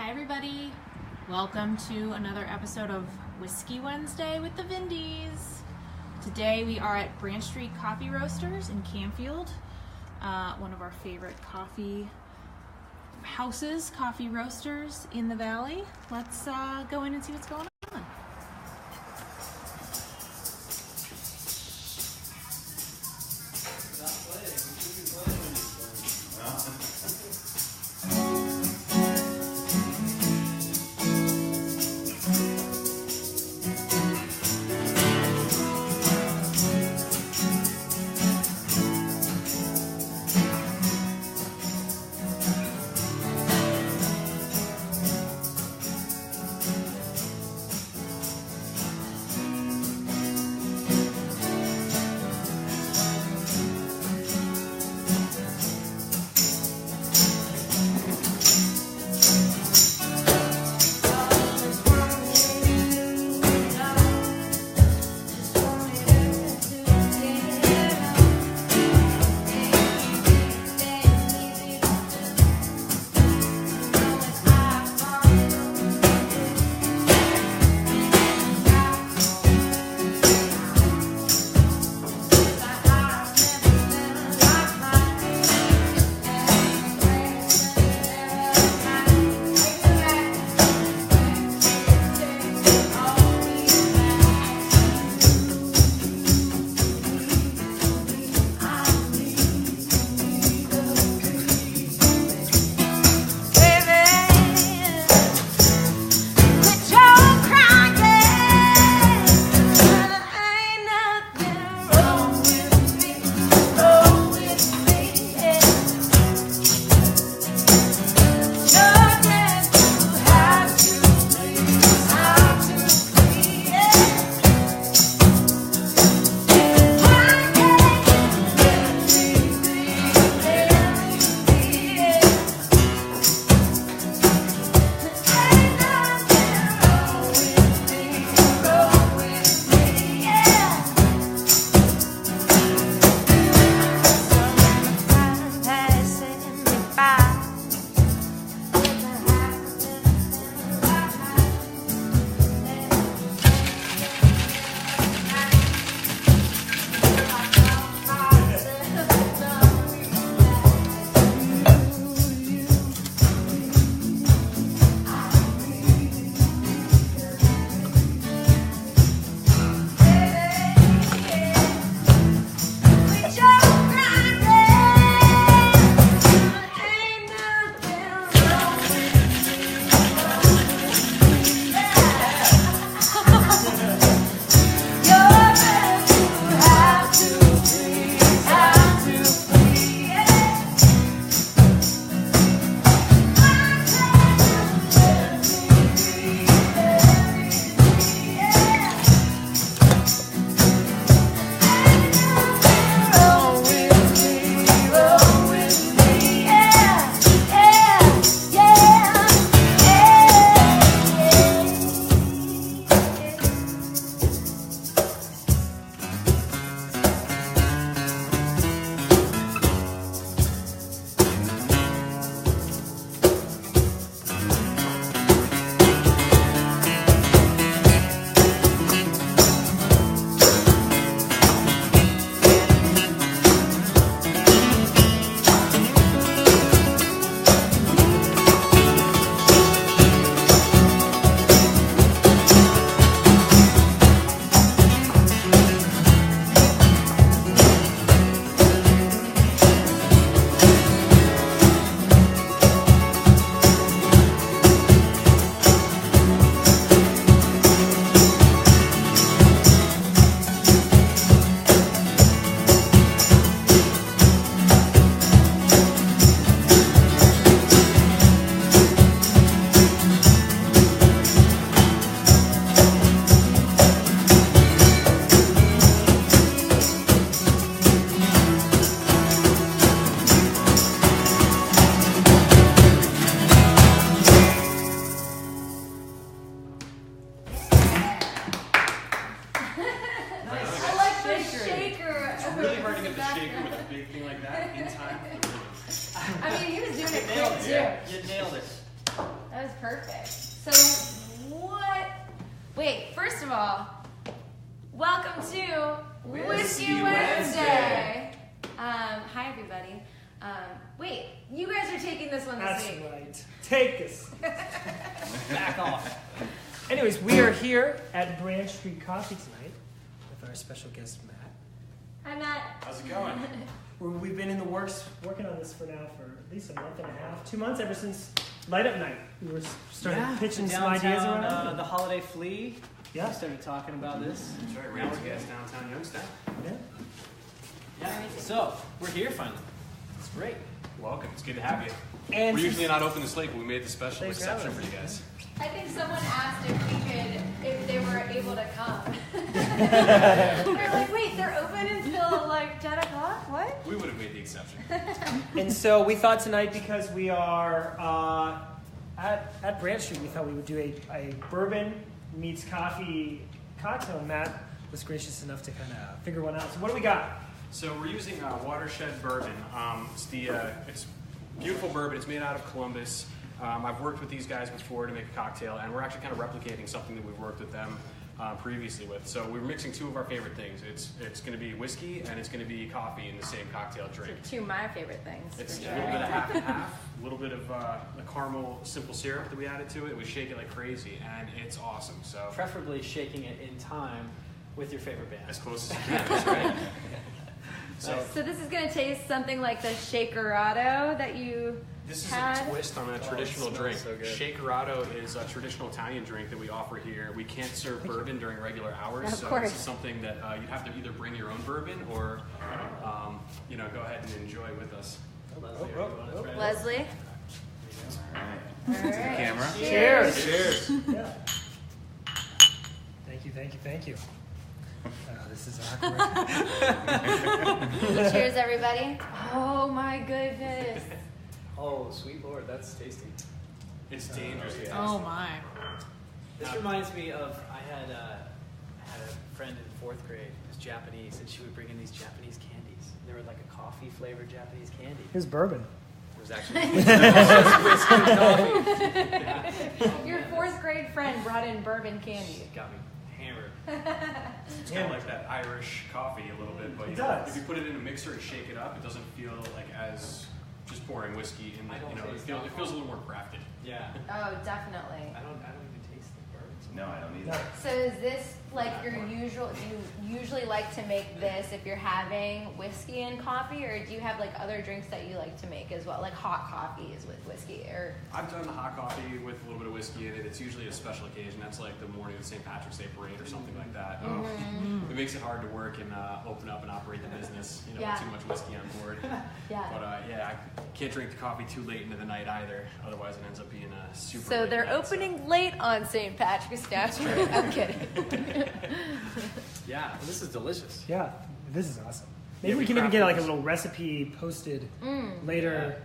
Hi everybody, welcome to another episode of Whiskey Wednesday with the Vindys. Today we are at Branch Street Coffee Roasters in Canfield, one of our favorite coffee houses, coffee roasters in the valley. Let's go in and see what's going on. I mean, he was doing it quick too. You nailed it. That was perfect. So what? Wait, first of all, welcome to Whiskey Wednesday. Hi everybody. Wait, you guys are taking this one this week. That's right. Take this. Back off. Anyways, we are here at Branch Street Coffee tonight with our special guest, Matt. Hi, Matt. How's it going? We've been in the works working on this for now for at least a month and a half, 2 months, ever since Light Up Night. We were started pitching some ideas around. The Holiday Flea. Yeah. We started talking about this. That's right, ran into guys downtown Youngstown. Yeah. So, we're here finally. It's great. Welcome, it's good to have you. And We're usually not open this late, but we made the special exception for you guys. I think someone asked if they were able to come. They're like, wait, they're open until like 10 o'clock? What? We would have made the exception. And so we thought tonight, because we are at Branch Street, we thought we would do a bourbon meets coffee cocktail. Matt was gracious enough to kind of figure one out. So what do we got? So we're using Watershed Bourbon. It's beautiful bourbon. It's made out of Columbus. I've worked with these guys before to make a cocktail, and we're actually kind of replicating something that we've worked with them previously with. So we're mixing two of our favorite things. It's going to be whiskey and it's going to be coffee in the same cocktail drink. Two of my favorite things. It's for a sure. little bit of half and half, a little bit of the caramel simple syrup that we added to it. We shake it like crazy, and it's awesome. So Preferably shaking it in time with your favorite band. as close as you can, that's right. So this is going to taste something like the Shakerado that you This is had. a twist on a traditional it drink. smells so good. Shakerado is a traditional Italian drink that we offer here. We can't serve bourbon during regular hours, Of so course. this is something that you'd have to either bring your own bourbon or, go ahead and enjoy with us. Leslie, you wanna try it? Leslie. All right. Camera. Cheers. Cheers. Yeah. Thank you. Oh, this is awkward. Cheers, everybody. Oh my goodness. Oh, sweet lord, that's tasty. It's dangerous. Oh my. This reminds me of, I had a friend in 4th grade who was Japanese, and she would bring in these Japanese candies. They were like a coffee flavored Japanese candy. Here's bourbon. It was actually just whiskey and coffee. Your 4th grade friend brought in bourbon candy. It got me hammered. It's kind of like that Irish coffee a little bit, but It does. if you put it in a mixer and shake it up, it doesn't feel like as just pouring whiskey in. It feels a little more crafted. Yeah. Oh, definitely. I don't even taste the bourbon. No, I don't either. So is this like your usual? Do you usually like to make this if you're having whiskey and coffee, or do you have like other drinks that you like to make as well, like hot coffees with whiskey? Or I've done the hot coffee with a little bit of whiskey in it. It's usually a special occasion. That's like the morning of the St. Patrick's Day parade or something like that. It makes it hard to work and open up and operate the business, Yeah. with too much whiskey on board. yeah. But I can't drink the coffee too late into the night either. Otherwise, it ends up being a super. So late they're night, opening late on St. Patrick's Day. I'm kidding. Yeah, well, this is delicious. Yeah, this is awesome. Maybe Yeah, we we can even crafted get like a this. little recipe posted later.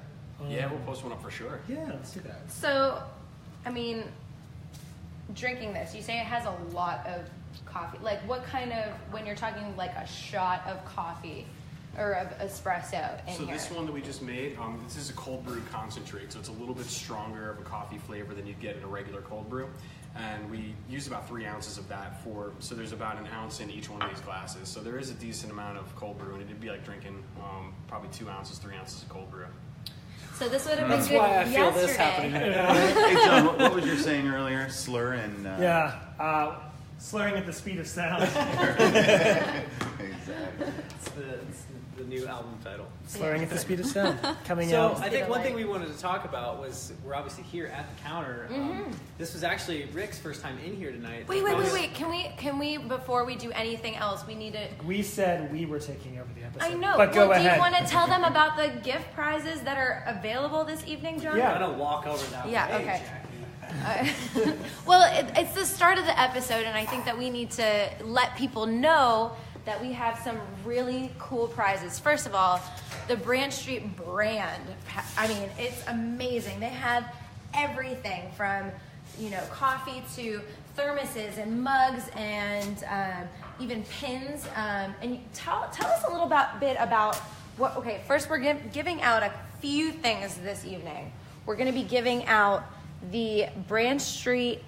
Yeah, we'll post one up for sure. Yeah, let's do that. So, I mean, drinking this, you say it has a lot of coffee. Like, what kind of, when you're talking like a shot of coffee or of espresso in So here? this one that we just made, this is a cold brew concentrate, so it's a little bit stronger of a coffee flavor than you'd get in a regular cold brew. And we use about 3 ounces of that so there's about an ounce in each one of these glasses. So there is a decent amount of cold brew, and it'd be like drinking probably 2 ounces, 3 ounces of cold brew. So this would have been That's good why I feel yesterday. this happening. Hey, John, what was you saying earlier? Slur and... Slurring at the speed of sound. Exactly. It's the new album title. Slurring at the speed of sound. Coming So out. I think one thing we wanted to talk about was we're obviously here at the counter. This was actually Rick's first time in here tonight. Wait. Can we, before we do anything else, we need to... We said we were taking over the episode. I know. But go Do ahead. you want to tell them about the gift prizes that are available this evening, John? Yeah. I'm gonna walk over that Yeah, way, okay. Jackie. Well, it's the start of the episode, and I think that we need to let people know that we have some really cool prizes. First of all, the Branch Street brand. I mean, it's amazing. They have everything from, coffee to thermoses and mugs and even pins. And tell us a little bit about what. Okay, first we're giving out a few things this evening. We're going to be giving out the Branch Street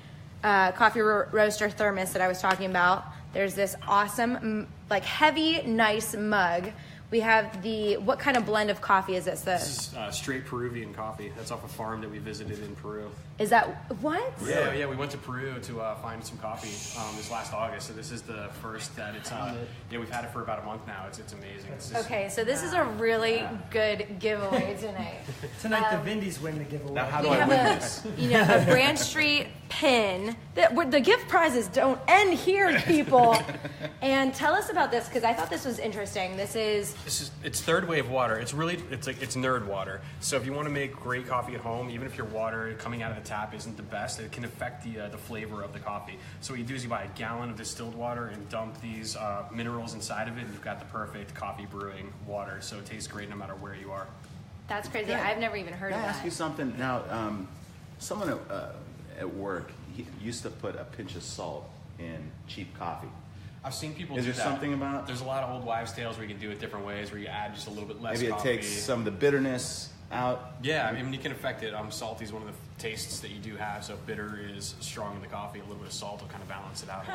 coffee roaster thermos that I was talking about. There's this awesome, like heavy, nice mug. We have what kind of blend of coffee is this? This is straight Peruvian coffee. That's off a farm that we visited in Peru. Is that, what? Yeah, we went to Peru to find some coffee this last August. So this is the first that it's, yeah, we've had it for about a month now. It's amazing. Okay, so this is a really good giveaway tonight. Tonight the Vindys win the giveaway. Now, how do We I have win a, this? a Branch Street pin. The gift prizes don't end here, people. And tell us about this, because I thought this was interesting. It's third wave water. It's nerd water. So if you want to make great coffee at home, even if your water coming out of the tap isn't the best, it can affect the flavor of the coffee. So what you do is you buy a gallon of distilled water and dump these minerals inside of it, and you've got the perfect coffee brewing water. So it tastes great no matter where you are. That's crazy. I've never even heard Can of I that. ask you something? Now, someone at work used to put a pinch of salt in cheap coffee. I've seen people Is do there that. something about? There's a lot of old wives' tales where you can do it different ways, where you add just a little bit less Maybe it coffee. takes some of the bitterness out. Yeah, I mean, you can affect it. Salty is one of the tastes that you do have, so if bitter is strong in the coffee, a little bit of salt will kind of balance it out.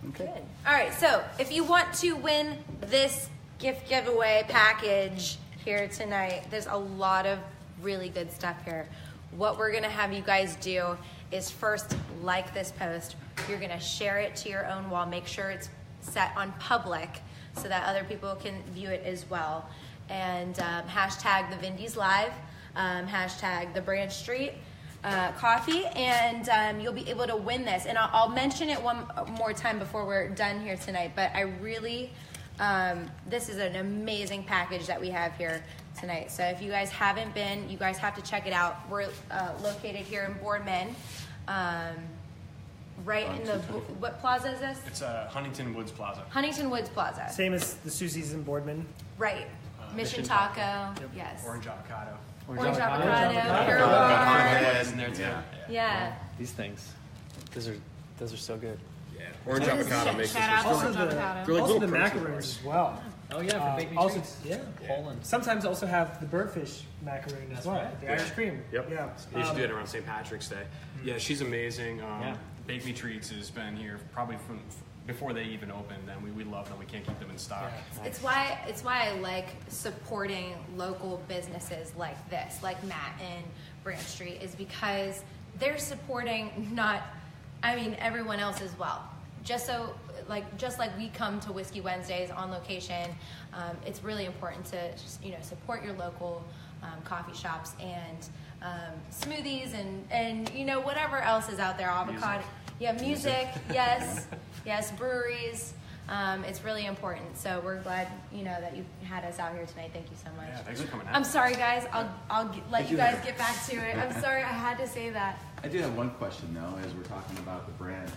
Okay. Good. All right, so if you want to win this gift giveaway package here tonight, there's a lot of really good stuff here. What we're gonna have you guys do is first like this post. You're gonna share it to your own wall. Make sure it's set on public so that other people can view it as well. And hashtag the Vindys Live, hashtag the Branch Street Coffee, and you'll be able to win this. And I'll mention it one more time before we're done here tonight, but I really, this is an amazing package that we have here tonight. So if you guys haven't been, you guys have to check it out. We're located here in Boardman, right in the, what plaza is this? It's Huntington Woods Plaza. Huntington Woods Plaza. Same as the Susie's in Boardman. Right. Mission Taco. Yes. Orange avocado. Orange avocado. Yes. In there too. Yeah. These things, those are so good. Yeah. Orange avocado makes Shout out to Also Orange the, Avocado. They're like also little the protein macaroons bars. as well. Oh yeah, for baked meat Also, treats. yeah. Poland. Sometimes also have the birdfish macaroon as That's well. right. The Irish cream. Yep. Yeah. You should do it around St. Patrick's Day. Yeah, she's amazing. Yeah. Bake Me Treats has been here probably from before they even opened, and we love them. We can't keep them in stock. It's why I like supporting local businesses like this, like Matt and Branch Street, is because they're supporting everyone else as well. Just like we come to Whiskey Wednesdays on location, it's really important to just support your local coffee shops and smoothies and whatever else is out there. Avocado, music, yes, breweries. It's really important. So we're glad that you had us out here tonight. Thank you so much. Yeah, thanks for coming out. I'm sorry, guys. I'll let you guys get back to it. I'm sorry I had to say that. I do have one question though, as we're talking about the brand.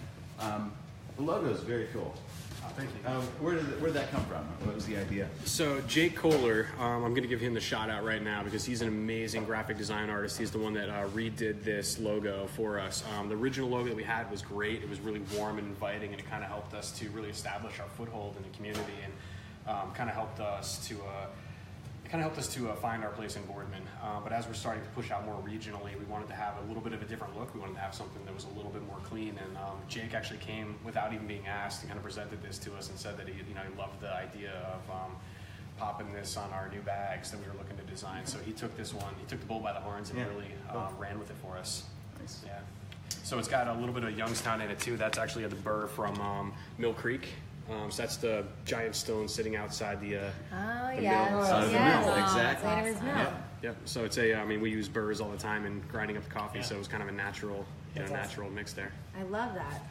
The logo is very cool. Oh, thank you. Where did that come from? What was the idea? So Jake Kohler, I'm going to give him the shout out right now because he's an amazing graphic design artist. He's the one that redid this logo for us. The original logo that we had was great. It was really warm and inviting, and it kind of helped us to really establish our foothold in the community, and kind of helped us to find our place in Boardman. But as we're starting to push out more regionally, we wanted to have a little bit of a different look. We wanted to have something that was a little bit more clean. And Jake actually came without even being asked and kind of presented this to us and said that he loved the idea of popping this on our new bags that we were looking to design. So he took this one, he took the bull by the horns and really ran with it for us. Nice. Yeah. So it's got a little bit of Youngstown in it too. That's actually the burr from Mill Creek. So that's the giant stone sitting outside the Oh the yeah. mill. Out of the Yes. mill, exactly. Sanders Mill. Yep. Yep. So it's we use burrs all the time in grinding up the coffee, so it was kind of a natural, natural mix there. I love that.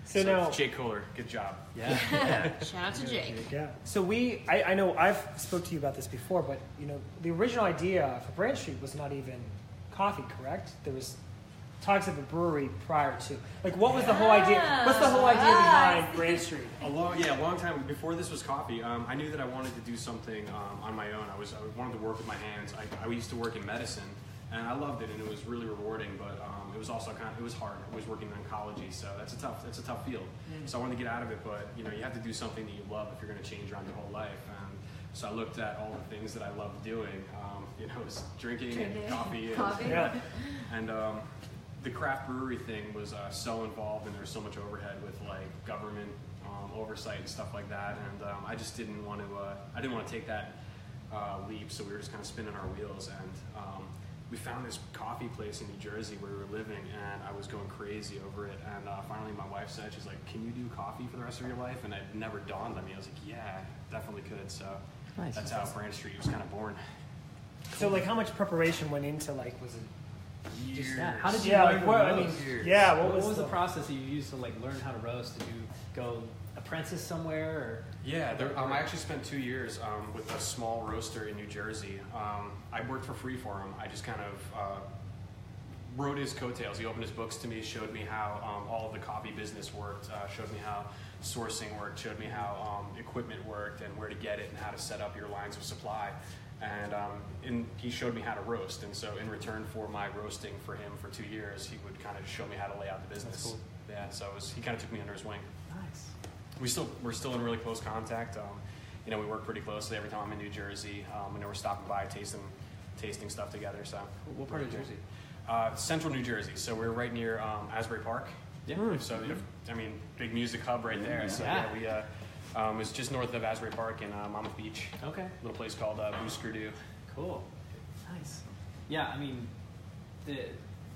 So now, Jake Kohler, good job. Yeah. Shout out to Jake. yeah. So I know I've spoke to you about this before, but the original idea for Branch Street was not even coffee, correct? There was talks of a brewery prior to. Like, what was the whole idea? What's the whole idea behind Branch Street? A long time before this was coffee. I knew that I wanted to do something on my own. I wanted to work with my hands. I used to work in medicine, and I loved it, and it was really rewarding. But it was also it was hard. I was working in oncology, so that's a tough field. So I wanted to get out of it, but you have to do something that you love if you're going to change around your whole life. So I looked at all the things that I loved doing. It was drinking and coffee. And, Yeah. And the craft brewery thing was so involved, and there's so much overhead with like government oversight and stuff like that. And I just didn't want to. I didn't want to take that leap, so we were just kind of spinning our wheels. And we found this coffee place in New Jersey where we were living, and I was going crazy over it. And finally, my wife said, she's like, "Can you do coffee for the rest of your life?" And it never dawned on me. I was like, "Yeah, definitely could." So Nice. that's how Branch Street was kind of born. So like, how much preparation went into like, was it? Years. Yeah. How did you Yeah, learn like to what? I roast? mean, yeah. What What was the process that you used to like learn how to roast? Did you go apprentice somewhere? Or? Yeah, I actually spent 2 years with a small roaster in New Jersey. I worked for free for him. I just kind of rode his coattails. He opened his books to me, showed me how all of the coffee business worked, showed me how sourcing worked, showed me how equipment worked and where to get it and how to set up your lines of supply. And he showed me how to roast. And so in return for my roasting for him for 2 years, he would kind of show me how to lay out the business. That's cool. Yeah, so he kind of took me under his wing. Nice. We're still in really close contact. We work pretty closely every time I'm in New Jersey. We're stopping by, tasting stuff together. So What part of Jersey? Central New Jersey. So we're right near Asbury Park. Yeah. So big music hub right there. So Yeah. we it's just north of Asbury Park in Monmouth Beach. Okay. A little place called Boozy. Cool. Nice. Yeah, I mean, the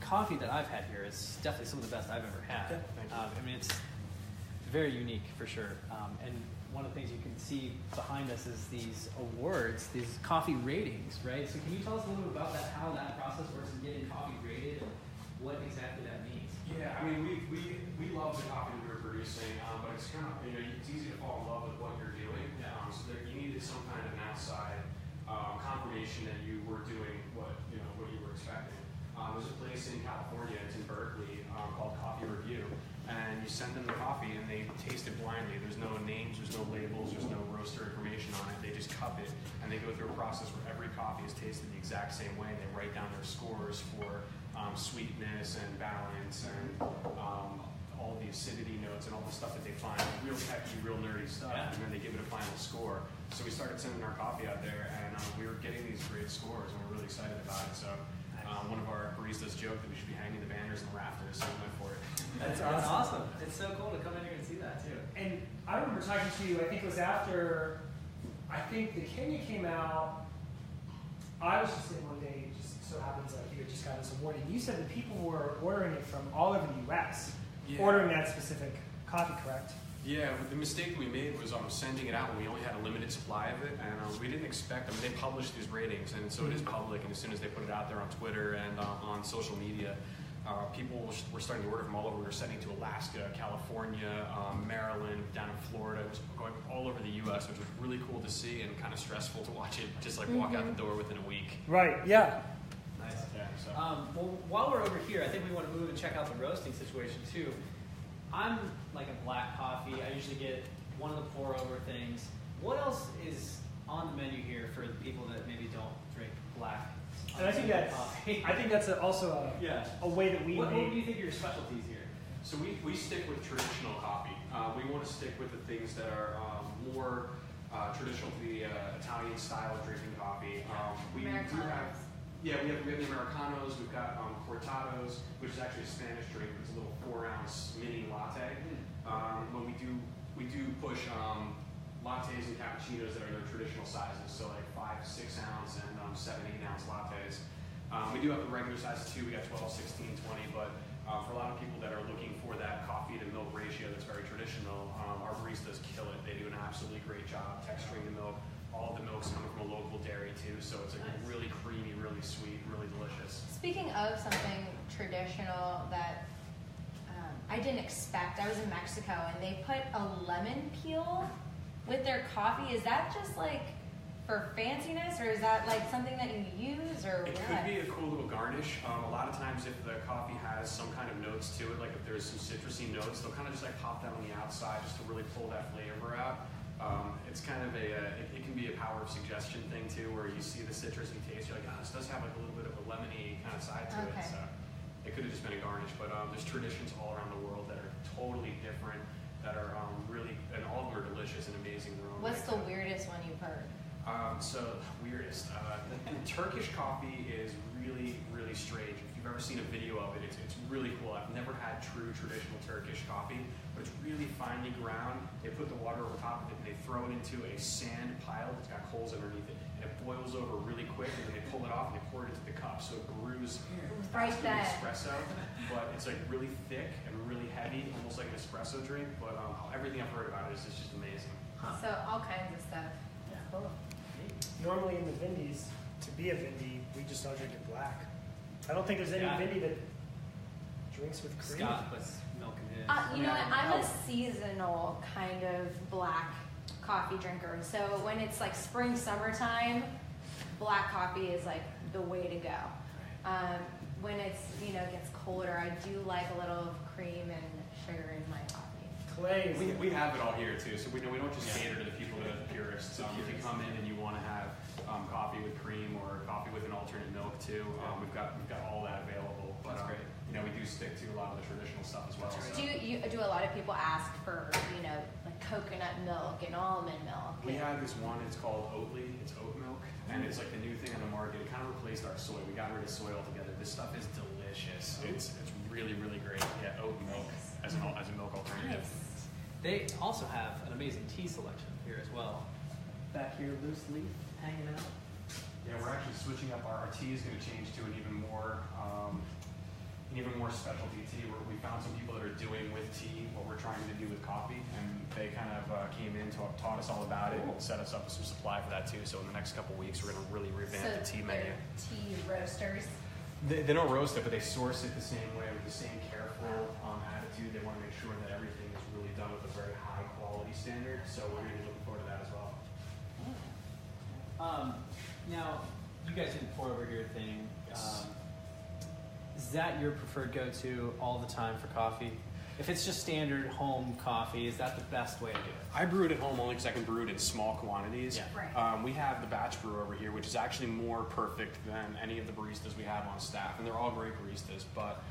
coffee that I've had here is definitely some of the best I've ever had. Okay, thank you. I mean, it's very unique for sure. And one of the things you can see behind us is these awards, these coffee ratings, right? So can you tell us a little bit about that, how that process works in getting coffee rated and what exactly that means? Yeah, I mean, we love the coffee that we're producing, but it's kind of, it's easy to fall in love with what you're doing. So you needed some kind of an outside confirmation that you were doing what you were expecting. There's a place in California, it's in Berkeley, called Coffee Review, and you send them the coffee and they taste it blindly. There's no names, there's no labels, there's no roaster information on it. They just cup it, and they go through a process where every coffee is tasted the exact same way. They write down their scores for sweetness and balance and all the acidity notes and all the stuff that they find, real techy, real nerdy stuff, and then they give it a final score. So we started sending our coffee out there, and we were getting these great scores, and we're really excited about it. So one of our baristas joked that we should be hanging the banners in the rafters, so we went for it. That's awesome. It's so cool to come in here and see that too. And I remember talking to you. I think it was after. I think the Kenya came out. I was just in one day. It just so happens like you had just got this award, and you said that people were ordering it from all over the U.S. Ordering that specific coffee, correct? Yeah, the mistake we made was sending it out when we only had a limited supply of it, and we didn't expect. They published these ratings, and so it is public. And as soon as they put it out there on Twitter and on social media, people were starting to order from all over. We were sending to Alaska, California, Maryland, down in Florida. It was going all over the U.S., which was really cool to see and kind of stressful to watch it just like walk out the door within a week. Right. Yeah. Nice. Yeah. So. Well, while we're over here, I think we want to move and check out the roasting situation too. I'm like a black coffee. I usually get one of the pour over things. What else is on the menu here for the people that maybe don't drink black? And I think that's also a way that we. What do you think are your specialties here? So we stick with traditional coffee. We want to stick with the things that are more traditional to the Italian style of drinking coffee. We do have. Yeah, we have the Americanos, we've got cortados, which is actually a Spanish drink. It's a little 4-ounce mini latte. When we do push lattes and cappuccinos that are their traditional sizes, so like 5, 6 ounce and 7, 8 ounce lattes. We do have the regular sizes too. We got 12, 16, 20, but for a lot of people that are looking for that coffee to milk ratio that's very traditional, our baristas kill it. They do an absolutely great job texturing the milk. All of the milk's coming from a local dairy too, so it's like really creamy, really sweet, really delicious. Speaking of something traditional that I didn't expect, I was in Mexico and they put a lemon peel with their coffee. Is that just like for fanciness, or is that like something that you use, or it what? Could be a cool little garnish. A lot of times if the coffee has some kind of notes to it, like if there's some citrusy notes, they'll kind of just like pop that on the outside just to really pull that flavor out. It's kind of it can be a power of suggestion thing too, where you see the citrusy taste, you're like, this does have like a little bit of a lemony kind of side to it. So it could have just been a garnish, but there's traditions all around the world that are totally different, that are really, and all of them are delicious and amazing in their own way. What's the weirdest one you've heard? So weirdest, the Turkish coffee is really, really strange. If you've ever seen a video of it, it's really cool. I've never had true traditional Turkish coffee, but it's really finely ground. They put the water over top of it and they throw it into a sand pile that's got holes underneath it. And it boils over really quick, and then they pull it off and they pour it into the cup. So it brews Right faster than there. espresso, but it's like really thick and really heavy, almost like an espresso drink. But everything I've heard about it is just amazing. So all kinds of stuff. Cool. Normally in the Vindys, to be a Vindy, we just all drink it black. I don't think there's any Yeah. Vindy that drinks with cream. Scott puts milk in his. You know what? I'm a seasonal kind of black coffee drinker. So when it's like spring, summertime, black coffee is like the way to go. When it's, gets colder, I do like a little cream and sugar in my coffee. Clay. We have it all here too, so we don't just cater to the people that are the purists. If you come in and you want to have coffee with cream or coffee with an alternate milk too, we've got all that available. But That's great. we do stick to a lot of the traditional stuff as well. So. Do a lot of people ask for like coconut milk and almond milk? We have this one. It's called Oatly. It's oat milk, and it's like the new thing on the market. It kind of replaced our soy. We got rid of soy altogether. This stuff is delicious. It's really really great. Yeah, oat milk as a milk alternative. Nice. They also have an amazing tea selection here as well. Back here, loose leaf hanging out. Yeah, we're actually switching up. Our tea is going to change to an even more specialty tea. We found some people that are doing with tea what we're trying to do with coffee, and they kind of came in, taught us all about it, and set us up with some supply for that too. So in the next couple weeks, we're going to really revamp the tea menu. Tea roasters. They don't roast it, but they source it the same way with the same careful attitude. They want to make sure that everything is really done with a very high quality standard. So we're going to be looking forward to that as well. Now, you guys did the pour over here thing. Is that your preferred go-to all the time for coffee? If it's just standard home coffee, is that the best way to do it? I brew it at home only because I can brew it in small quantities. Yeah. Right. We have the batch brew over here, which is actually more perfect than any of the baristas we have on staff, and they're all great baristas, but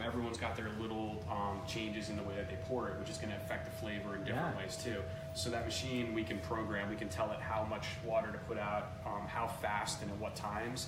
everyone's got their little changes in the way that they pour it, which is going to affect the flavor in different ways too. So that machine, we can program, we can tell it how much water to put out, how fast and at what times.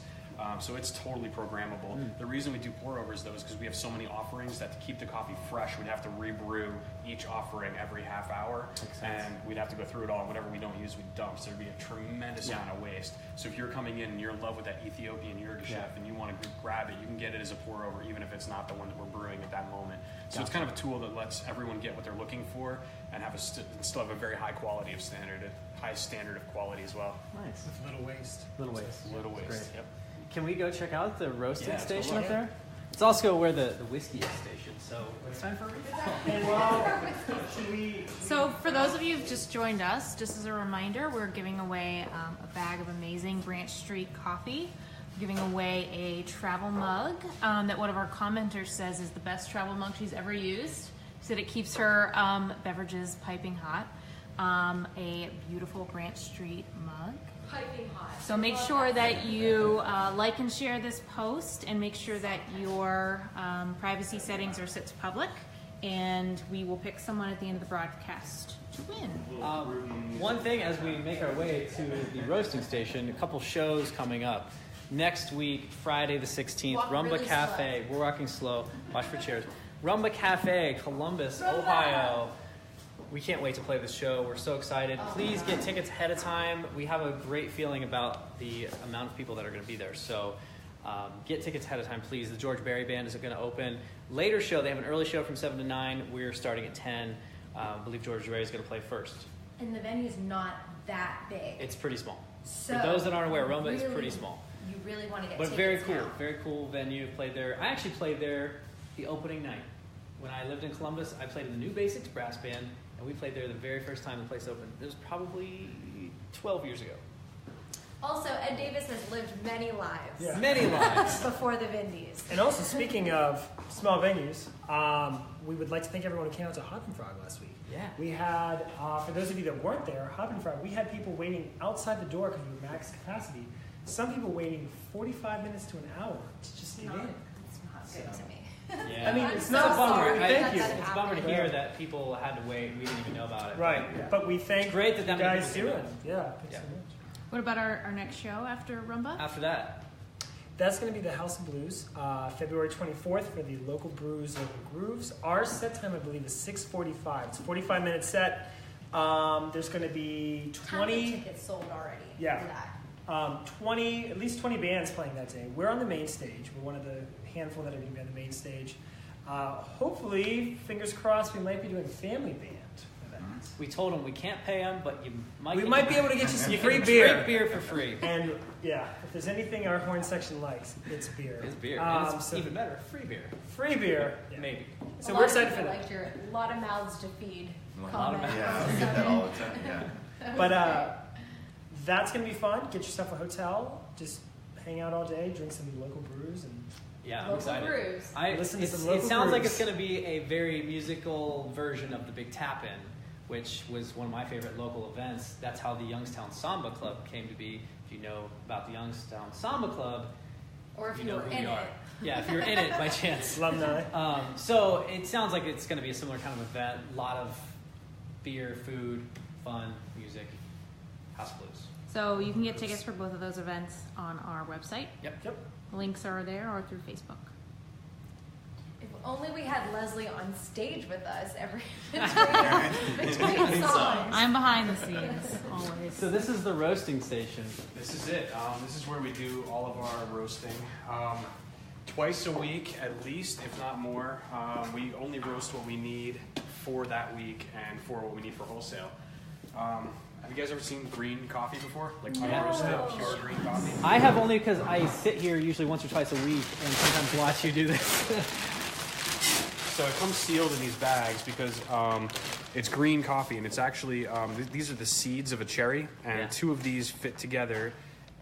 So it's totally programmable. The reason we do pour overs though is because we have so many offerings that to keep the coffee fresh, we'd have to rebrew each offering every half hour, and we'd have to go through it all. And whatever we don't use, we dump. So there'd be a tremendous amount of waste. So if you're coming in and you're in love with that Ethiopian Yirgacheffe and you want to grab it, you can get it as a pour over, even if it's not the one that we're brewing at that moment. So it's kind of a tool that lets everyone get what they're looking for and have still have a very high quality of standard, high standard of quality as well. Nice. With little waste. Little waste. Little waste. Great. Yep. Can we go check out the roasting Yeah, let's go station look. up there? It's also where the whiskey is stationed. So it's time for a refill. And well, should we? So for those of you who've just joined us, just as a reminder, we're giving away a bag of amazing Branch Street coffee. We're giving away a travel mug that one of our commenters says is the best travel mug she's ever used. She said it keeps her beverages piping hot. A beautiful Branch Street mug. Piping hot. So make sure that you like and share this post, and make sure that your privacy settings are set to public, and we will pick someone at the end of the broadcast to win. One thing as we make our way to the roasting station, a couple shows coming up. Next week, Friday the 16th, Walk Rumba really Cafe. We're walking slow. Watch for chairs. Rumba Cafe, Columbus, Ohio. We can't wait to play this show. We're so excited. Please get tickets ahead of time. We have a great feeling about the amount of people that are going to be there. So get tickets ahead of time, please. The George Berry Band is going to open. Later show, they have an early show from 7 to 9. We're starting at 10. I believe George Berry is going to play first. And the venue's not that big. It's pretty small. So For those that aren't aware, Rumba really, is pretty small. You really want to get But tickets very cool. now. Very cool venue. Played there. I actually played there the opening night. When I lived in Columbus, I played in the New Basics Brass Band, and we played there the very first time the place opened. It was probably 12 years ago. Also, Ed Davis has lived many lives Yeah. Many lives. before the Vindys. And also, speaking of small venues, we would like to thank everyone who came out to Hop and Frog last week. Yeah. We had, for those of you that weren't there, Hop and Frog, we had people waiting outside the door because we were max capacity. Some people waiting 45 minutes to an hour to just get in. It's not good to me. Yeah. I mean, I'm it's so not a bummer. sorry Thank you. that It's a bummer to happened. hear that people had to wait. We didn't even know about it. Right, but we thank Great that you that many guys people doing. came Yeah, thanks Yeah. so much. What about our next show after Rumba? After that, That's going to be the House of Blues, February 24th for the local brews, local grooves. Our set time, I believe, is 6:45. It's a 45-minute set. There's going to be 20 tickets sold already. Yeah. For that. At least 20 bands playing that day. We're on the main stage. We're one of the handful that are going to be on the main stage. Hopefully, fingers crossed, we might be doing family band events. We told them we can't pay them, but We might be able to get you some you free can beer. drink beer for free. And yeah, if there's anything our horn section likes, it's beer. It's beer. And it's So even better, free beer. free beer. Yeah. Maybe. So A we're lot of excited for people that. like your a lot of mouths to feed. A lot of comment. Yeah, we get that all the time. Yeah. But that's going to be fun. Get yourself a hotel. Just hang out all day, drink some local brews, and Yeah, I'm Local excited. brews. Listen to some It local sounds like brews. it's going to be a very musical version of the Big Tap-In, which was one of my favorite local events. That's how the Youngstown Samba Club came to be. If you know about the Youngstown Samba Club, Or if you you know were who in we are. it. Yeah, if you're in it by chance. alumni. So it sounds like it's going to be a similar kind of event. A lot of beer, food, fun, music, House Blues. So you can get tickets for both of those events on our website. Yep. Links are there or through Facebook. If only we had Leslie on stage with us every between songs. I'm behind the scenes, always. So this is the roasting station. This is it. This is where we do all of our roasting. Twice a week at least, if not more. We only roast what we need for that week and for what we need for wholesale. Have you guys ever seen green coffee before? Like unroasted, pure green coffee? I have only because I sit here usually once or twice a week and sometimes watch you do this. So it comes sealed in these bags because it's green coffee, and it's actually these are the seeds of a cherry, and Yeah. two of these fit together,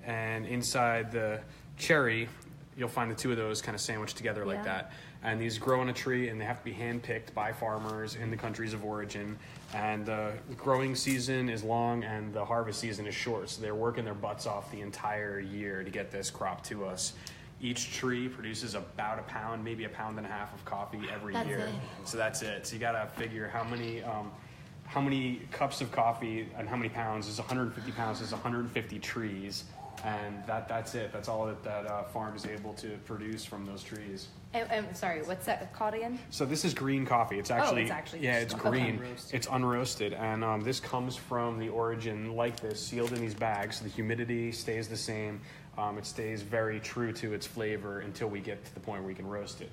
and inside the cherry, you'll find the two of those kind of sandwiched together like Yeah. that. And these grow on a tree, and they have to be hand-picked by farmers in the countries of origin. And the growing season is long, and the harvest season is short. So they're working their butts off the entire year to get this crop to us. Each tree produces about a pound, maybe a pound and a half of coffee every That's year. it. So that's it. So you gotta figure how many cups of coffee and how many pounds is 150 pounds is 150 trees. And that's it. That's all that farm is able to produce from those trees. I'm sorry, what's that called again? So this is green coffee. It's actually, yeah, it's just green. unroasted. It's unroasted, and this comes from the origin like this, sealed in these bags. So the humidity stays the same. It stays very true to its flavor until we get to the point where we can roast it.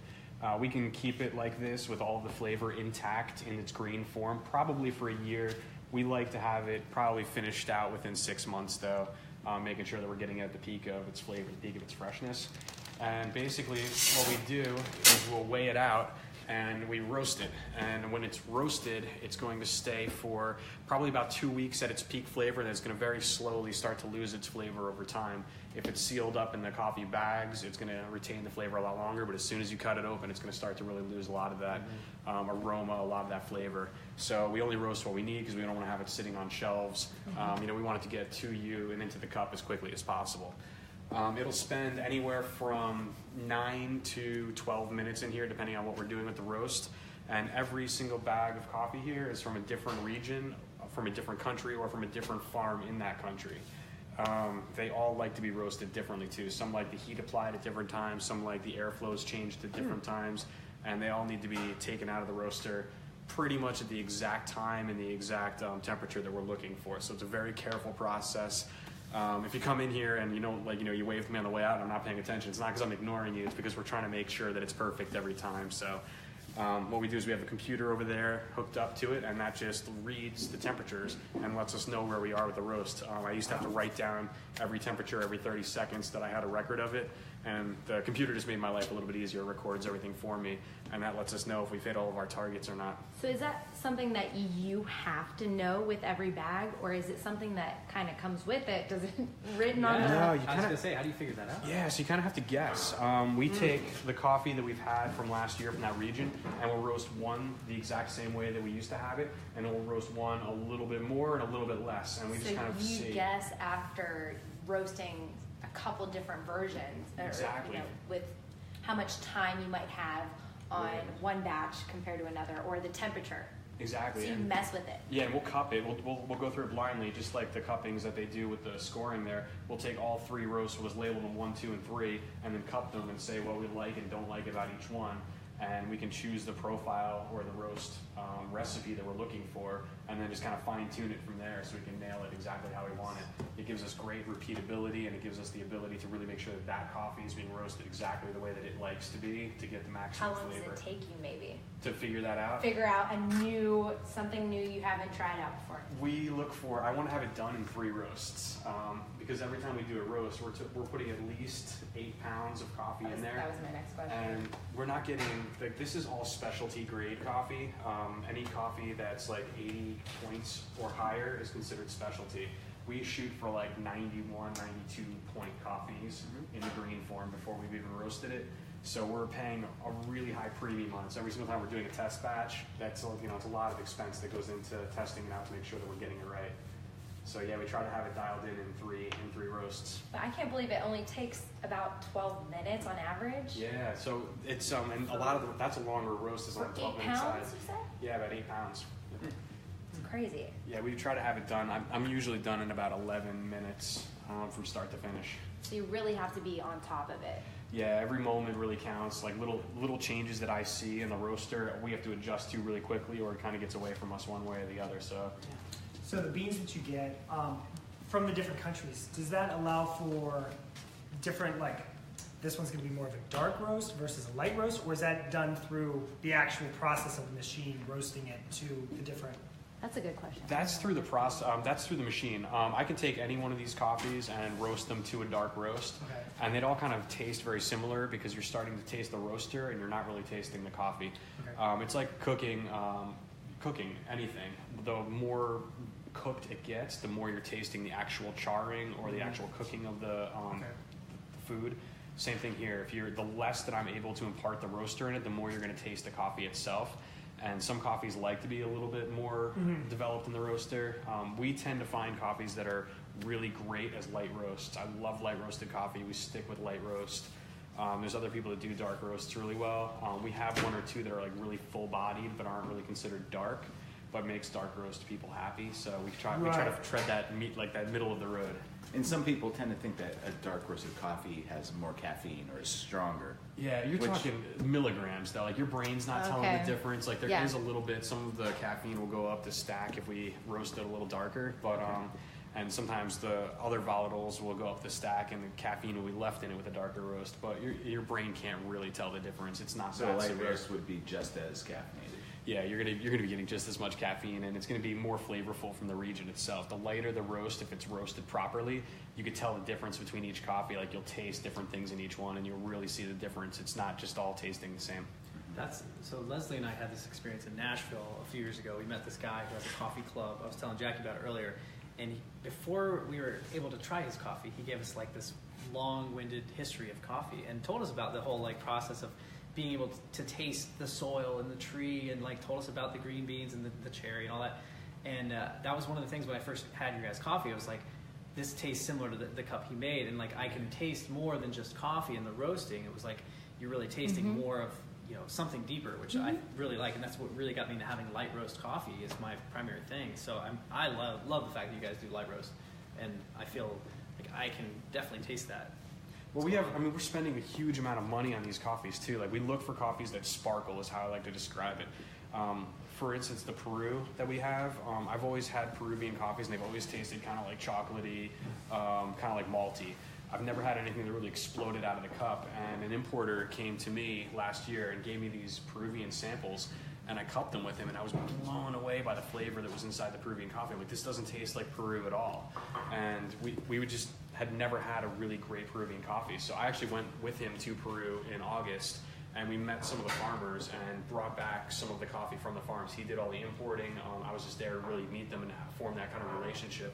We can keep it like this with all of the flavor intact in its green form, probably for a year. We like to have it probably finished out within 6 months, though, making sure that we're getting at the peak of its flavor, the peak of its freshness. And basically, what we do is we'll weigh it out and we roast it. And when it's roasted, it's going to stay for probably about 2 weeks at its peak flavor, and it's going to very slowly start to lose its flavor over time. If it's sealed up in the coffee bags, it's going to retain the flavor a lot longer, but as soon as you cut it open, it's going to start to really lose a lot of that aroma, a lot of that flavor. So we only roast what we need because we don't want to have it sitting on shelves. We want it to get to you and into the cup as quickly as possible. It'll spend anywhere from 9 to 12 minutes in here, depending on what we're doing with the roast. And every single bag of coffee here is from a different region, from a different country, or from a different farm in that country. They all like to be roasted differently too. Some like the heat applied at different times, some like the airflows changed at different times, and they all need to be taken out of the roaster pretty much at the exact time and the exact temperature that we're looking for. So it's a very careful process. If you come in here and you don't you wave to me on the way out and I'm not paying attention, it's not because I'm ignoring you, it's because we're trying to make sure that it's perfect every time. So what we do is we have a computer over there hooked up to it, and that just reads the temperatures and lets us know where we are with the roast. I used to have to write down every temperature every 30 seconds that I had a record of it, and the computer just made my life a little bit easier. It records everything for me, and that lets us know if we've hit all of our targets or not. So is that something that you have to know with every bag, or is it something that kind of comes with it? Does it written on the... No, you I was kind going of... to say, how do you figure that out? Yeah, so you kind of have to guess. We take the coffee that we've had from last year from that region, and we'll roast one the exact same way that we used to have it, and then we'll roast one a little bit more and a little bit less, and we just kind of see. So you guess after roasting a couple different versions, or, Exactly. with how much time you might have on one batch compared to another, or the temperature. Exactly. So you and mess with it. Yeah, and we'll cup it. We'll go through it blindly, just like the cuppings that they do with the scoring there. We'll take all 3 roasts, we'll just label them 1, 2, and 3, and then cup them and say what we like and don't like about each one. And we can choose the profile or the roast recipe that we're looking for, and then just kind of fine tune it from there so we can nail it exactly how we want it. It gives us great repeatability, and it gives us the ability to really make sure that that coffee is being roasted exactly the way that it likes to be to get the maximum How long flavor. does it take you maybe? To figure that out? Figure out something new you haven't tried out before. We look for, I want to have it done in 3 roasts, because every time we do a roast, we're putting at least 8 pounds of coffee in there. That was my next question. And we're not getting, like, this is all specialty grade coffee. Any coffee that's like 80 points or higher is considered specialty. We shoot for like 91, 92 point coffees in the green form before we've even roasted it. So we're paying a really high premium on it. So every single time we're doing a test batch, that's, you know, it's a lot of expense that goes into testing it out to make sure that we're getting it right. So yeah, we try to have it dialed in 3 roasts. But I can't believe it only takes about 12 minutes on average. Yeah, so it's and a lot of that's a longer roast is on For 12 8 minute pounds, side. you said? Yeah, about 8 pounds. It's crazy. Yeah, we try to have it done. I'm usually done in about 11 minutes from start to finish. So you really have to be on top of it. Yeah, every moment really counts. Like little changes that I see in the roaster, we have to adjust to really quickly, or it kind of gets away from us one way or the other. So the beans that you get from the different countries, does that allow for different, like, this one's going to be more of a dark roast versus a light roast, or is that done through the actual process of the machine roasting it to the different? That's a good question. That's through the process. That's through the machine. I can take any one of these coffees and roast them to a dark roast, Okay. and they'd all kind of taste very similar because you're starting to taste the roaster and you're not really tasting the coffee. Okay. It's like cooking anything. The more cooked it gets, the more you're tasting the actual charring or the actual cooking of the food. Same thing here. The less that I'm able to impart the roaster in it, the more you're going to taste the coffee itself. And some coffees like to be a little bit more developed in the roaster. We tend to find coffees that are really great as light roasts. I love light roasted coffee. We stick with light roast. There's other people that do dark roasts really well. We have 1 or 2 that are like really full bodied but aren't really considered dark, but makes dark roast people happy. So we try to tread that middle of the road. And some people tend to think that a dark roasted coffee has more caffeine or is stronger. Yeah, you're talking milligrams though. Like your brain's not telling the difference. Like there is a little bit. Some of the caffeine will go up the stack if we roast it a little darker, but and sometimes the other volatiles will go up the stack and the caffeine will be left in it with a darker roast. But your brain can't really tell the difference. It's not So that a light severe. roast would be just as caffeinated. Yeah, you're gonna be getting just as much caffeine, and it's gonna be more flavorful from the region itself. The lighter the roast, if it's roasted properly, you could tell the difference between each coffee. Like you'll taste different things in each one, and you'll really see the difference. It's not just all tasting the same. So Leslie and I had this experience in Nashville a few years ago. We met this guy who has a coffee club. I was telling Jackie about it earlier, and before we were able to try his coffee, he gave us like this long-winded history of coffee and told us about the whole like process of being able to taste the soil and the tree, and like told us about the green beans and the cherry and all that. And that was one of the things when I first had your guys' coffee. I was like, this tastes similar to the cup he made, and like I can taste more than just coffee in the roasting. It was like you're really tasting more of something deeper, which I really like, and that's what really got me into having light roast coffee is my primary thing. So I love the fact that you guys do light roast, and I feel like I can definitely taste that. Well, we're spending a huge amount of money on these coffees too. Like we look for coffees that sparkle is how I like to describe it. For instance, the Peru that we have, I've always had Peruvian coffees and they've always tasted kind of like chocolatey, kind of like malty. I've never had anything that really exploded out of the cup, and an importer came to me last year and gave me these Peruvian samples, and I cupped them with him, and I was blown away by the flavor that was inside the Peruvian coffee. I'm like, this doesn't taste like Peru at all. And we would just had never had a really great Peruvian coffee. So I actually went with him to Peru in August, and we met some of the farmers and brought back some of the coffee from the farms. He did all the importing. I was just there to really meet them and form that kind of relationship.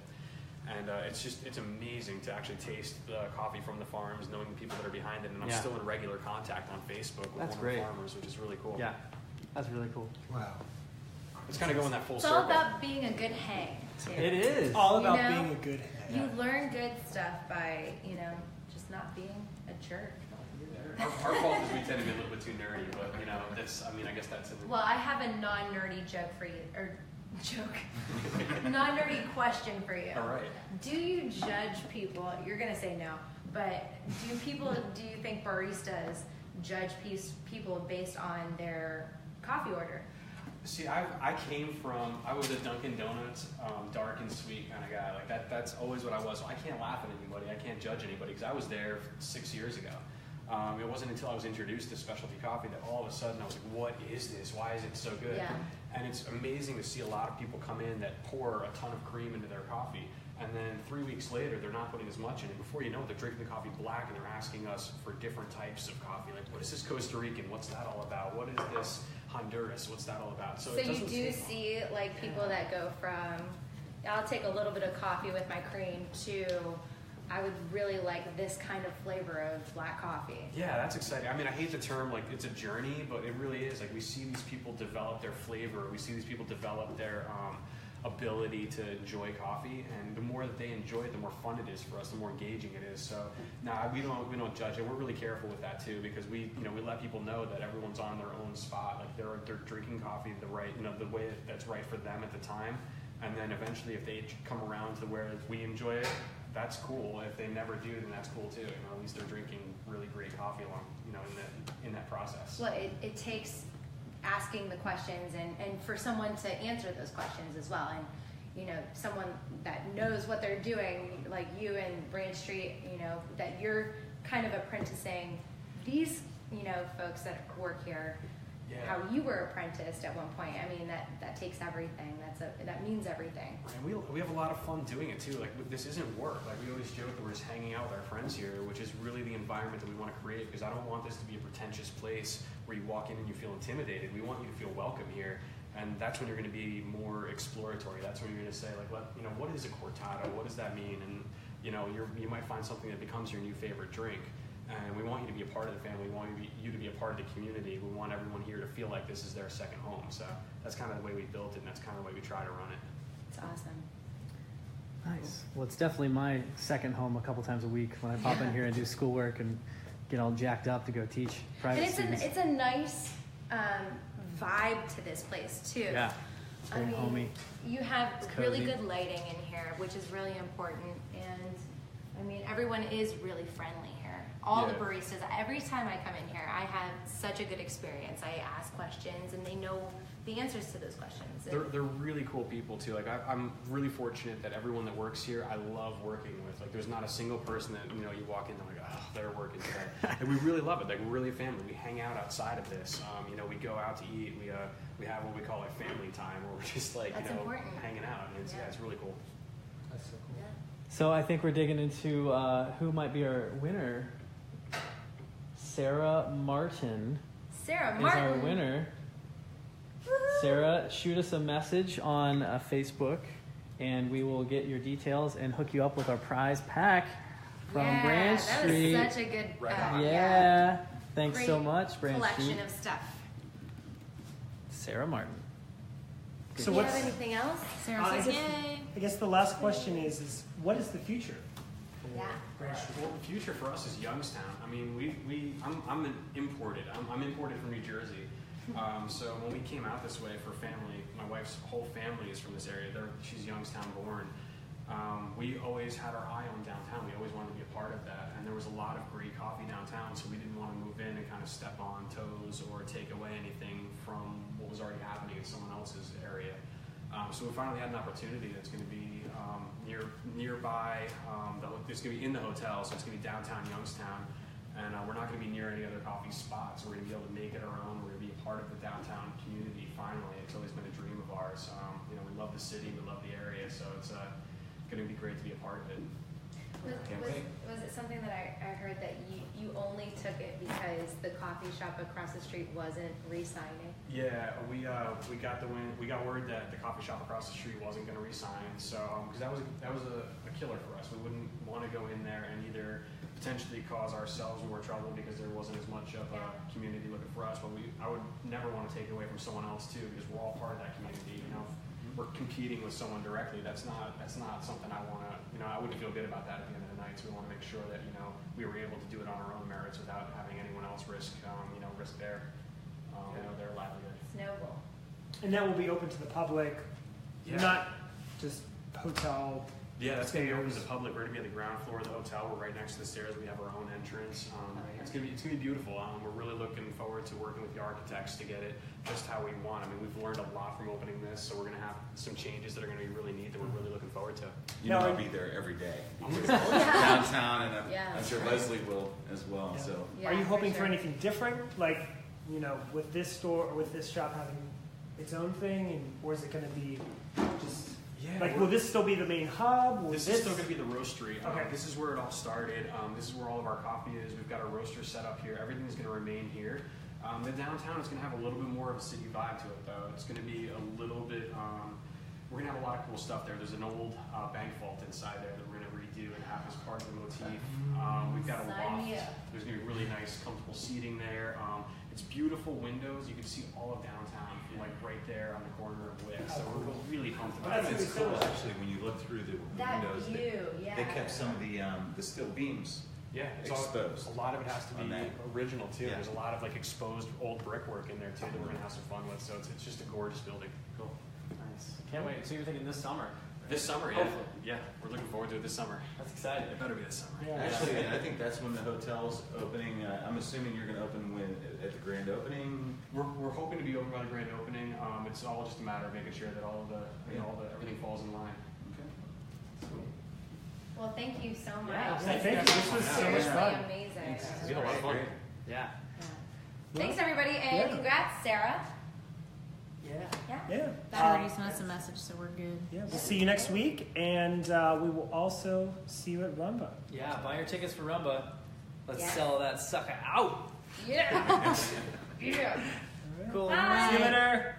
And it's amazing to actually taste the coffee from the farms, knowing the people that are behind it. And I'm still in regular contact on Facebook with one of the farmers, which is really cool. Yeah, that's really cool. Wow. It's kind of going that full It's circle. all about being a good hang, too. It is. All about You know, being a good head. You learn good stuff by, just not being a jerk. our fault is we tend to be a little bit too nerdy, but you know, I guess that's it. Well, I have a non-nerdy joke for you, non-nerdy question for you. All right. Do you judge people? You're gonna say no, but do you think baristas judge people based on their coffee order? See, I was a Dunkin' Donuts, dark and sweet kind of guy. Like that's always what I was. So I can't laugh at anybody. I can't judge anybody because I was there 6 years ago. It wasn't until I was introduced to specialty coffee that all of a sudden I was like, what is this? Why is it so good? Yeah. And it's amazing to see a lot of people come in that pour a ton of cream into their coffee. And then 3 weeks later, they're not putting as much in. And before you know it, they're drinking the coffee black and they're asking us for different types of coffee. Like, what is this Costa Rican? What's that all about? What is this Honduras? What's that all about? So you do see like people that go from, I'll take a little bit of coffee with my cream to, I would really like this kind of flavor of black coffee. Yeah, that's exciting. I mean, I hate the term, like, it's a journey, but it really is. Like, we see these people develop their flavor. We see these people develop their ability to enjoy coffee, and the more that they enjoy it, the more fun it is for us, the more engaging it is. So, we don't judge it. We're really careful with that too, because we let people know that everyone's on their own spot. Like, they're drinking coffee the way that's right for them at the time, and then eventually, if they come around to where we enjoy it, that's cool. If they never do, then that's cool too. At least they're drinking really great coffee along, in that process. Well, it takes asking the questions and for someone to answer those questions as well. And, someone that knows what they're doing, like you and Branch Street, that you're kind of apprenticing these, folks that work here. Yeah. How you were apprenticed at one point. I mean, that takes everything. That means everything. And we have a lot of fun doing it too. Like, this isn't work. Like, we always joke that we're just hanging out with our friends here, which is really the environment that we want to create, because I don't want this to be a pretentious place where you walk in and you feel intimidated. We want you to feel welcome here. And that's when you're going to be more exploratory. That's when you're going to say, like, what is a cortado? What does that mean? And, you might find something that becomes your new favorite drink. And we want you to be a part of the family. We want you to be a part of the community. We want everyone here to feel like this is their second home. So that's kind of the way we built it, and that's kind of the way we try to run it. It's awesome. Nice. Well, it's definitely my second home a couple times a week when I pop in here and do schoolwork and get all jacked up to go teach private students. It's a nice vibe to this place too. Yeah. It's very homey. You have It's really cozy. good lighting in here, which is really important. And I mean, everyone is really friendly here. All the baristas, every time I come in here, I have such a good experience. I ask questions and they know the answers to those questions. They're really cool people too. Like, I'm really fortunate that everyone that works here, I love working with. Like, there's not a single person that, you walk in, they're like, oh, they're working today. And we really love it. Like, we're really a family. We hang out outside of this. We go out to eat. We have what we call like family time, where we're just like, important. hanging out. And it's really cool. That's so cool. Yeah. So I think we're digging into who might be our winner. Sarah Martin Sarah is Martin. our winner. Woo-hoo. Sarah, shoot us a message on Facebook, and we will get your details and hook you up with our prize pack from Branch Street. That was such a good Yeah. Thanks Great so much, Branch collection Street. of stuff. Sarah Martin. So Do you have what's anything else? Sarah says, yay. I guess the last question is what is the future for Yeah. Branch Street? Well, the future for us is Youngstown. I mean, I'm imported. I'm imported from New Jersey. So when we came out this way for family, my wife's whole family is from this area. She's Youngstown born. We always had our eye on downtown. We always wanted to be a part of that. And there was a lot of great coffee downtown, so we didn't want to move in and kind of step on toes or take away anything from what was already happening in someone else's area. So we finally had an opportunity that's going to be nearby. It's going to be in the hotel, so it's going to be downtown Youngstown. And we're not going to be near any other coffee spots. We're going to be able to make it our own. We're going to be a part of the downtown community finally. It's always been a dream of ours. We love the city, we love the area, so it's going to be great to be a part of it. Was it something that I heard that you only took it because the coffee shop across the street wasn't re-signing? Yeah, we got word that the coffee shop across the street wasn't going to re-sign. So because that was a killer for us. We wouldn't want to go in there and either potentially cause ourselves more trouble because there wasn't as much of a community looking for us. But I would never want to take it away from someone else too, because we're all part of that community. we're competing with someone directly. That's not something I want to, I wouldn't feel good about that at the end of the night. So we want to make sure that, we were able to do it on our own merits without having anyone else risk their livelihood. Snowball. And that will be open to the public, not just hotel. Yeah, that's going to be open to the public. We're going to be on the ground floor of the hotel. We're right next to the stairs. We have our own entrance. It's going to be beautiful. We're really looking forward to working with the architects to get it just how we want. I mean, we've learned a lot from opening this, so we're going to have some changes that are going to be really neat that we're really looking forward to. I'll be there every day. Downtown, and I'm sure Leslie will as well. Yeah. So, are you hoping for anything different, like with this store or with this shop having its own thing, or is it going to be just? Yeah, will this still be the main hub? This is still going to be the roastery. Okay. This is where it all started. This is where all of our coffee is. We've got our roaster set up here. Everything's going to remain here. The downtown is going to have a little bit more of a city vibe to it, though. It's going to be a little bit. We're going to have a lot of cool stuff there. There's an old bank vault inside there that we're going to redo and have as part of the motif. We've got a loft. There's going to be really nice, comfortable seating there. It's beautiful windows. You can see all of downtown, like right there on the corner of Wick. So we're really comfortable. it's cool actually when you look through the windows. They kept some of the steel beams. Yeah, it's exposed. A lot of it has to be original too. Yeah. There's a lot of exposed old brickwork in there too that we're gonna have some fun with. So it's just a gorgeous building. Cool. Nice. Can't wait. So you're thinking this summer? This summer, yeah. Hopefully. Yeah, we're looking forward to it this summer. That's exciting. It better be this summer. Yeah. Actually, and I think that's when the hotel's opening. I'm assuming you're going to open at the grand opening. We're hoping to be open by the grand opening. It's all just a matter of making sure that everything falls in line. Okay. Well, thank you so much. Yeah, thank you. This was so much fun. Amazing. We had a lot of fun. Yeah. Thanks, everybody, and congrats, Sarah. Yeah. She already sent us a message, so we're good. Yeah. We'll see you next week, and we will also see you at Rumba. Yeah, buy your tickets for Rumba. Let's Yeah. sell that sucker out. Yeah. Yeah. All right. Cool. Bye. See you later.